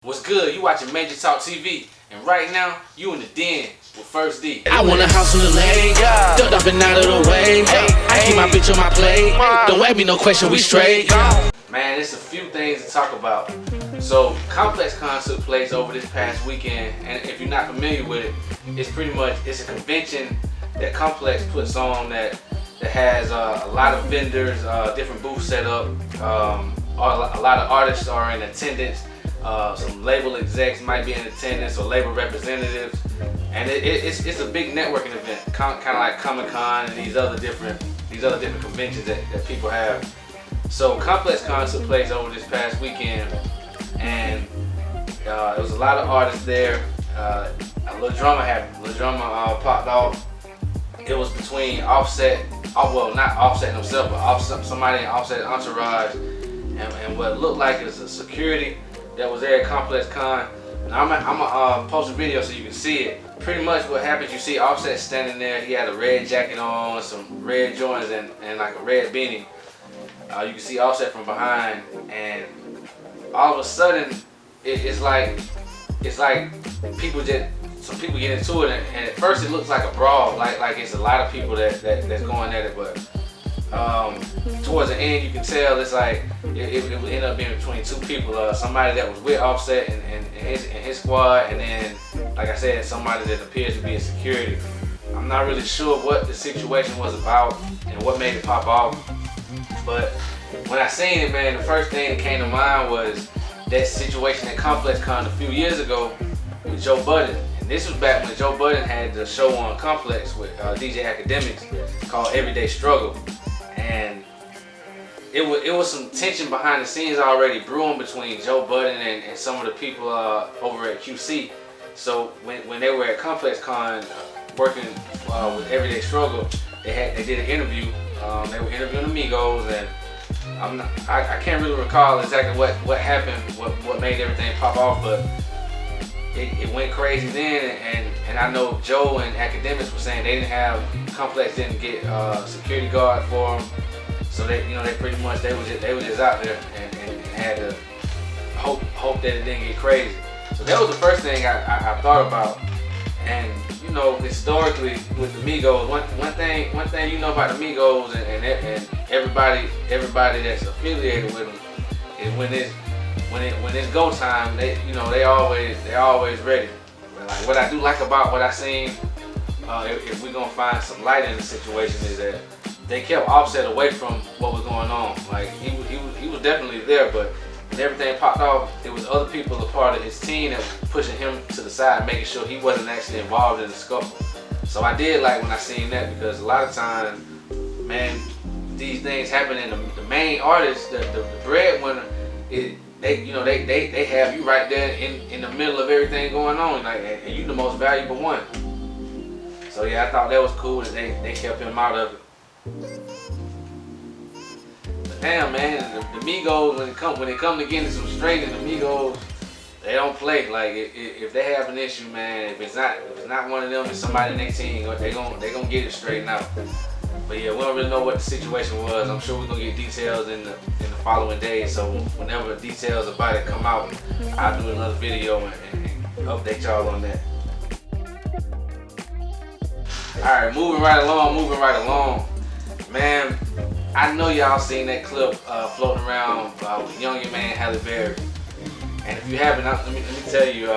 What's good? You watching Major Talk TV, and right now you in the den with First D. I want a house on the lake, ducked up and out of the way. I keep my bitch on my plate. Don't ask me no question, we straight. Man, there's a few things to talk about. So ComplexCon took place over this past weekend, and if you're not familiar with it, it's a convention that Complex puts on that has a lot of vendors, different booths set up. A lot of artists are in attendance. Some label execs might be in attendance, or label representatives, and it's a big networking event, kind of like Comic-Con and these other different conventions that people have. So ComplexCon took place over this past weekend, and there was a lot of artists there. A little drama happened. Little drama popped off. It was between Offset, well, not Offset himself, but somebody in Offset entourage, and what looked like it was a security that was there at ComplexCon. Now I'm gonna post a video so you can see it. Pretty much what happens, you see Offset standing there. He had a red jacket on, some red Jordans, and like a red beanie. You can see Offset from behind, and all of a sudden, it's like some people get into it, and at first it looks like a brawl, like it's a lot of people that's going at it, but towards the end you can tell it's like it would end up being between two people, somebody that was with Offset and his squad, and then, like I said, somebody that appears to be a security. I'm not really sure what the situation was about and what made it pop off, but when I seen it, man, the first thing that came to mind was that situation at ComplexCon a few years ago with Joe Budden. And this was back when Joe Budden had the show on Complex with DJ Academics called Everyday Struggle. And it was some tension behind the scenes already brewing between Joe Budden and some of the people over at QC. So when they were at ComplexCon working with Everyday Struggle, they did an interview. They were interviewing the Migos, and I can't really recall exactly what happened, what made everything pop off, but it went crazy then. And I know Joe and Academics were saying Complex didn't get security guard for them, so they pretty much they were just out there and had to hope that it didn't get crazy. So that was the first thing I thought about. And historically with the Migos, one thing you know about the Migos and everybody that's affiliated with them is when it's go time, they always ready. Like, what I do like about what I seen, if we're gonna find some light in the situation, is that they kept Offset away from what was going on. Like, he was definitely there, but when everything popped off, there was other people, a part of his team, that was pushing him to the side, making sure he wasn't actually involved in the scuffle. So I did like when I seen that, because a lot of times, man, these things happen, and the main artist, the breadwinner, they have you right there in the middle of everything going on, like, and you the most valuable one. So yeah, I thought that was cool that they kept him out of it. But damn, man, the Migos, when it come to getting some straight, and the Migos, they don't play. Like, if they have an issue, man, if it's not one of them, it's somebody in their team, they gonna get it straightened out. But yeah, we don't really know what the situation was. I'm sure we're gonna get details in the following days. So whenever details about it come out, I'll do another video and update y'all on that. Alright, moving right along. Man, I know y'all seen that clip floating around with Young Man Halle. And if you haven't, let me tell you,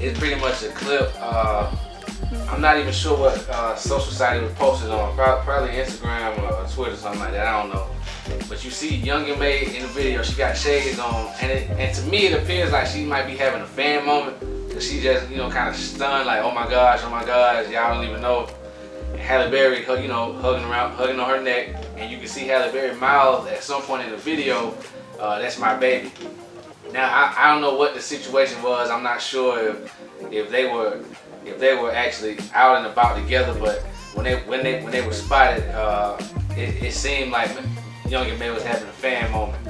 it's pretty much a clip. I'm not even sure what social site it was posted on. Probably Instagram or Twitter, something like that. I don't know. But you see Young May in the video. She got shades on, and to me it appears like she might be having a fan moment. Cause she just kind of stunned, like, oh my gosh, y'all don't even know. And Halle Berry, hugging on her neck, and you can see Halle Berry mouth at some point in the video, "That's my baby." Now I don't know what the situation was. I'm not sure if they were actually out and about together, but when they were spotted, it seemed like Young May was having a fan moment.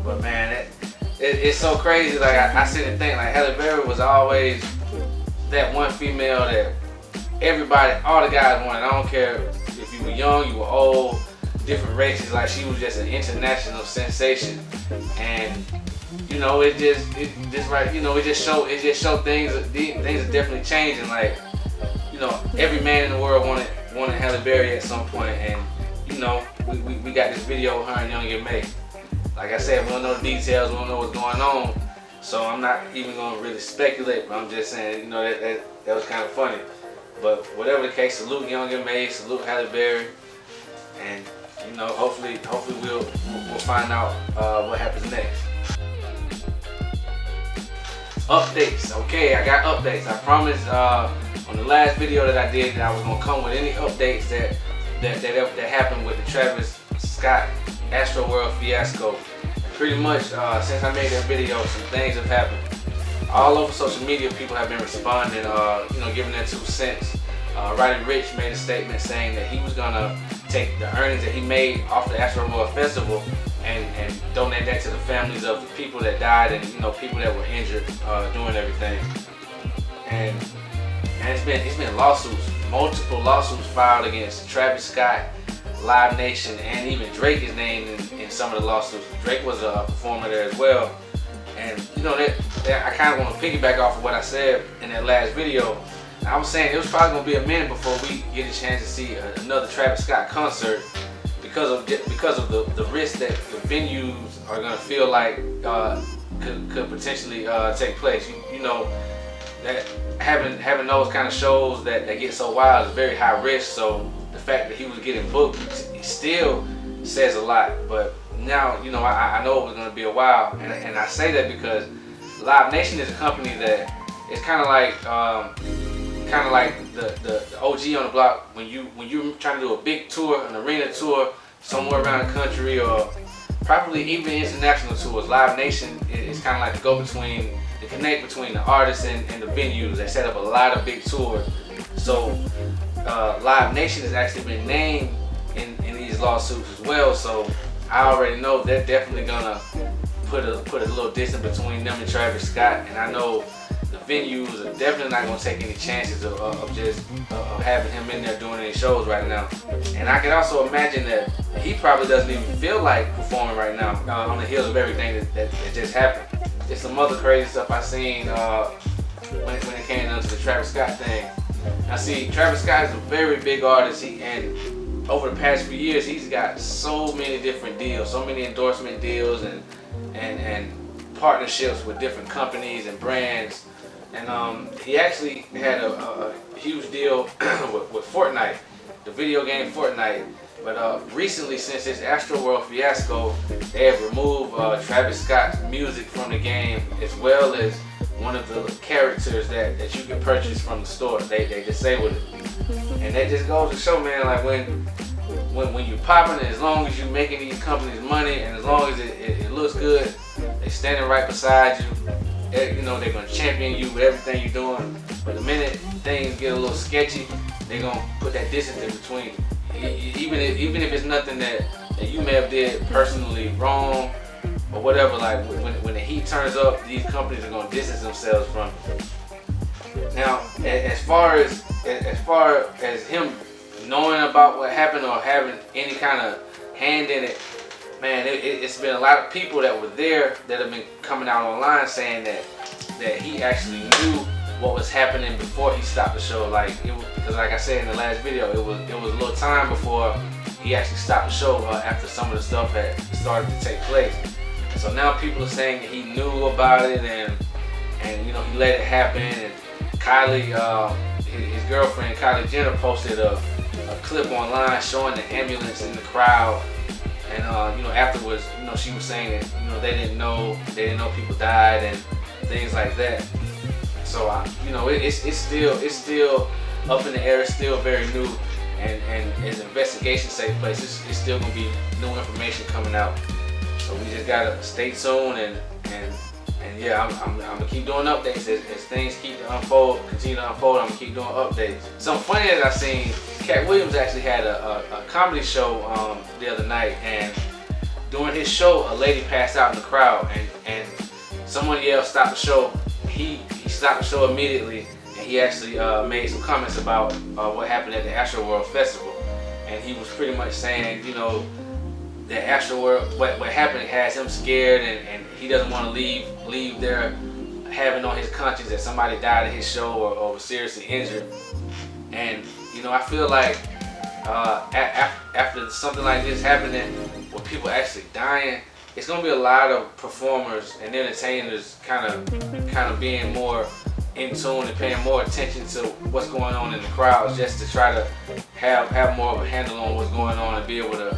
But man, it's so crazy. Like, I sit and think, like, Halle Berry was always that one female that everybody, all the guys wanted. I don't care if you were young, you were old, different races. Like, she was just an international sensation. And you know, it just right, you know, it just show things are definitely changing. Like, you know, every man in the world wanted Halle Berry at some point, and you know, we got this video of her and Young M.A. Like I said, we don't know the details, we don't know what's going on, so I'm not even gonna really speculate. But I'm just saying, you know, that was kind of funny. But whatever the case, salute Young M.A., salute Halle Berry, and you know, hopefully we'll find out what happens next. Updates. Okay, I got updates. I promised on the last video that I did that I was gonna come with any updates that happened with the Travis Scott Astroworld fiasco. And pretty much since I made that video, some things have happened. All over social media, people have been responding, you know, giving their 2 cents. Roddy Ricch made a statement saying that he was gonna take the earnings that he made off the Astroworld Festival and donate that to the families of the people that died and, you know, people that were injured doing everything. And it's been lawsuits, multiple lawsuits filed against Travis Scott, Live Nation, and even Drake is named in some of the lawsuits. Drake was a performer there as well. And you know, that I kind of want to piggyback off of what I said in that last video. I was saying it was probably going to be a minute before we get a chance to see another Travis Scott concert because of the risk that the venues are going to feel like could potentially take place. You know, that having those kind of shows that get so wild is very high risk. So the fact that he was getting booked, it still says a lot. But now, you know, I know it was going to be a while, and I say that because Live Nation is a company that is kind of like the OG on the block. When you're trying to do a big tour, an arena tour somewhere around the country, or probably even international tours, Live Nation is kind of like the go-between, the connect between the artists and the venues. They set up a lot of big tours. So Live Nation has actually been named in these lawsuits as well. So I already know they're definitely gonna put a little distance between them and Travis Scott, and I know the venues are definitely not gonna take any chances of having him in there doing any shows right now. And I can also imagine that he probably doesn't even feel like performing right now on the heels of everything that just happened. There's some other crazy stuff I seen when it came down to the Travis Scott thing. Now see, Travis Scott is a very big artist, and over the past few years, he's got so many different deals, so many endorsement deals and partnerships with different companies and brands. And he actually had a huge deal with Fortnite, the video game Fortnite. But recently, since this Astroworld fiasco, they have removed Travis Scott's music from the game, as well as one of the characters that you can purchase from the store. They disabled it. And that just goes to show, man, like when you're popping, as long as you're making these companies money, and as long as it looks good, they standing right beside you. You know, they're gonna champion you with everything you're doing. But the minute things get a little sketchy, they're gonna put that distance in between. Even if it's nothing that you may have did personally wrong or whatever, like when the heat turns up, these companies are gonna distance themselves from it. Now, as far as him knowing about what happened or having any kind of hand in it, man, it's been a lot of people that were there that have been coming out online saying that he actually knew what was happening before he stopped the show. Because like I said in the last video, it was a little time before he actually stopped the show after some of the stuff had started to take place. And so now people are saying that he knew about it and you know, he let it happen. And Kylie, his girlfriend Kylie Jenner, posted a clip online showing the ambulance in the crowd. And you know, afterwards, you know, she was saying that, you know, they didn't know people died and things like that. So you know, it's still up in the air. It's still very new, and as investigations take place, it's still gonna be new information coming out. So we just gotta stay tuned and yeah, I'm gonna keep doing updates as things continue to unfold. I'm gonna keep doing updates. Something funny that I seen, Cat Williams actually had a comedy show the other night, and during his show, a lady passed out in the crowd, and someone yelled, "Stop the show!" He stopped the show immediately, and he actually made some comments about what happened at the Astroworld Festival, and he was pretty much saying, you know, Astroworld, what happened has him scared, and he doesn't want to leave there having on his conscience that somebody died at his show or was seriously injured. And you know, I feel like after something like this happening, with people actually dying, it's gonna be a lot of performers and entertainers kind of being more in tune and paying more attention to what's going on in the crowds, just to try to have more of a handle on what's going on and be able to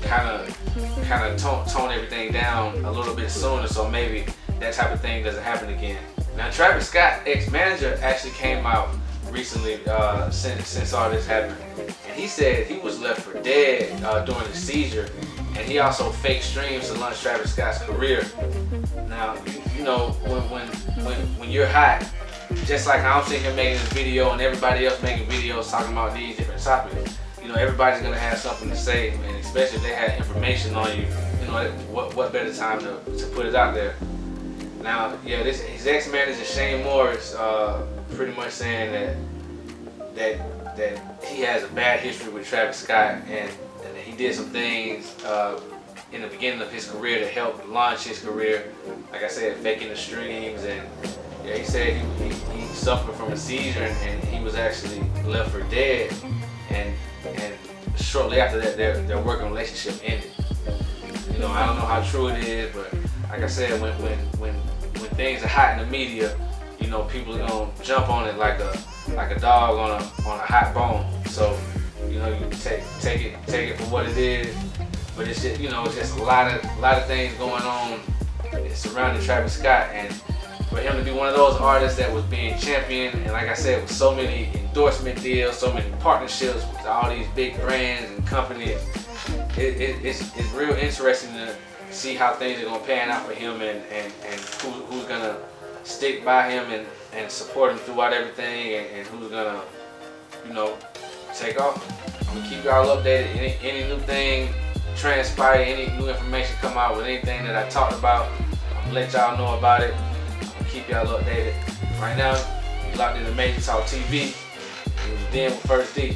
kind of tone everything down a little bit sooner, so maybe that type of thing doesn't happen again. Now, Travis Scott, ex-manager, actually came out recently since all this happened, and he said he was left for dead during the seizure, and he also faked streams to launch Travis Scott's career. Now, you know, when you're hot, just like I'm sitting here making this video and everybody else making videos talking about these different topics, you know, everybody's gonna have something to say, and especially if they have information on you, you know, what better time to put it out there. Now, yeah, his ex-manager Shane Morris pretty much saying that he has a bad history with Travis Scott, and that he did some things in the beginning of his career to help launch his career. Like I said, faking the streams, and yeah, he said he suffered from a seizure, and he was actually left for dead, and shortly after that their working relationship ended. You know, I don't know how true it is, but like I said, when things are hot in the media, you know, people are gonna jump on it like a dog on a hot bone. So, you know, you take it for what it is. But it's just, you know, it's just a lot of things going on surrounding Travis Scott, and for him to be one of those artists that was being championed, and like I said, with so many endorsement deals, so many partnerships with all these big brands and companies, it's real interesting to see how things are gonna pan out for him, and who's gonna stick by him and support him throughout everything, and who's gonna, you know, take off. I'm gonna keep y'all updated. Any new thing transpire, any new information come out with anything that I talked about, I'm gonna let y'all know about it. I'm gonna keep y'all updated. Right now, you locked into Major Talk TV. It was Den with First D.